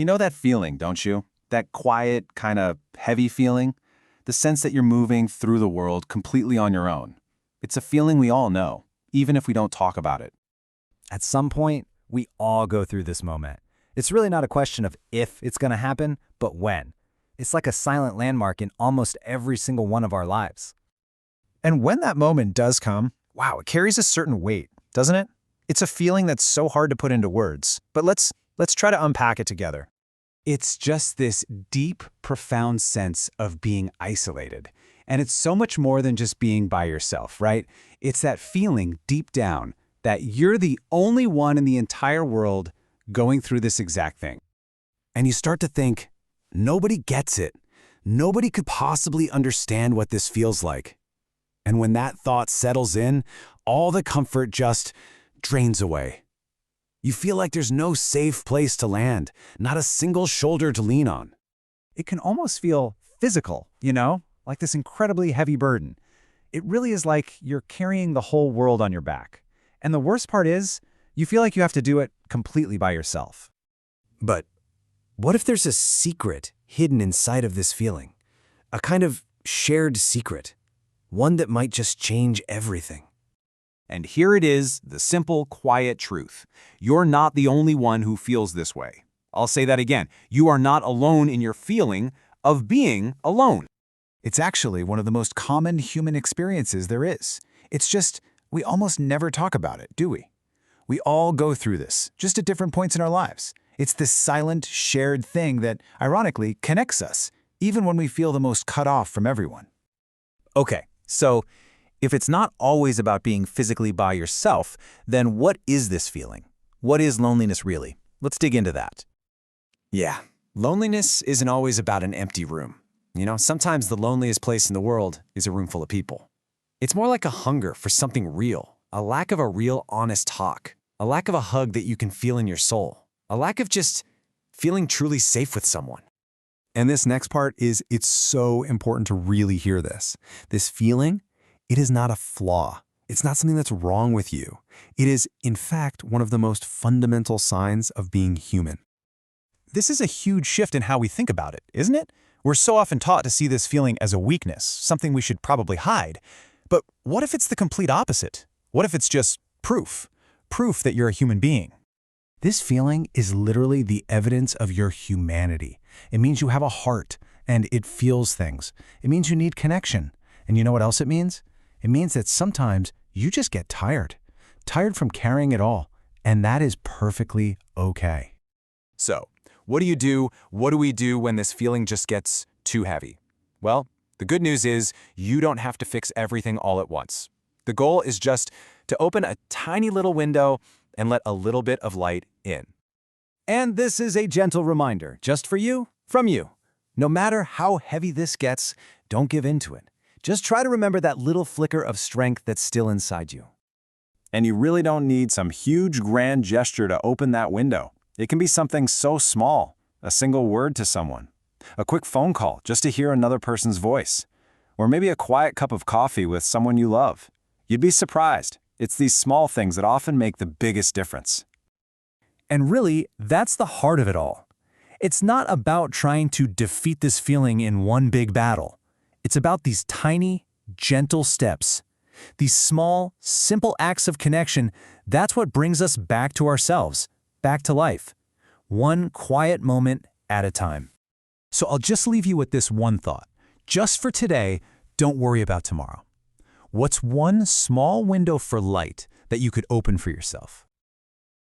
You know that feeling, don't you? That quiet, kind of heavy feeling? The sense that you're moving through the world completely on your own. It's a feeling we all know, even if we don't talk about it. At some point, we all go through this moment. It's really not a question of if it's going to happen, but when. It's like a silent landmark in almost every single one of our lives. And when that moment does come, wow, it carries a certain weight, doesn't it? It's a feeling that's so hard to put into words, but let's try to unpack it together. It's just this deep, profound sense of being isolated. And it's so much more than just being by yourself, right? It's that feeling deep down that you're the only one in the entire world going through this exact thing. And you start to think, nobody gets it. Nobody could possibly understand what this feels like. And when that thought settles in, all the comfort just drains away. You feel like there's no safe place to land, not a single shoulder to lean on. It can almost feel physical, like this incredibly heavy burden. It really is like you're carrying the whole world on your back. And the worst part is, you feel like you have to do it completely by yourself. But what if there's a secret hidden inside of this feeling? A kind of shared secret. One that might just change everything. And here it is, the simple, quiet truth. You're not the only one who feels this way. I'll say that again. You are not alone in your feeling of being alone. It's actually one of the most common human experiences there is. It's just, we almost never talk about it, do we? We all go through this, just at different points in our lives. It's this silent, shared thing that, ironically, connects us, even when we feel the most cut off from everyone. Okay, so if it's not always about being physically by yourself, then what is this feeling? What is loneliness really? Let's dig into that. Yeah, loneliness isn't always about an empty room. Sometimes the loneliest place in the world is a room full of people. It's more like a hunger for something real, a lack of a real honest talk, a lack of a hug that you can feel in your soul, a lack of just feeling truly safe with someone. And this next part it's so important to really hear this. This feeling, it is not a flaw. It's not something that's wrong with you. It is, in fact, one of the most fundamental signs of being human. This is a huge shift in how we think about it, isn't it? We're so often taught to see this feeling as a weakness, something we should probably hide. But what if it's the complete opposite? What if it's just proof? Proof that you're a human being. This feeling is literally the evidence of your humanity. It means you have a heart, and it feels things. It means you need connection. And you know what else it means? It means that sometimes you just get tired from carrying it all, and that is perfectly okay. So, what do you do? What do we do when this feeling just gets too heavy? Well, the good news is you don't have to fix everything all at once. The goal is just to open a tiny little window and let a little bit of light in. And this is a gentle reminder, just for you, from you. No matter how heavy this gets, don't give in to it. Just try to remember that little flicker of strength that's still inside you. And you really don't need some huge grand gesture to open that window. It can be something so small, a single word to someone, a quick phone call just to hear another person's voice, or maybe a quiet cup of coffee with someone you love. You'd be surprised. It's these small things that often make the biggest difference. And really, that's the heart of it all. It's not about trying to defeat this feeling in one big battle. It's about these tiny, gentle steps. These small, simple acts of connection, that's what brings us back to ourselves, back to life. One quiet moment at a time. So I'll just leave you with this one thought. Just for today, don't worry about tomorrow. What's one small window for light that you could open for yourself?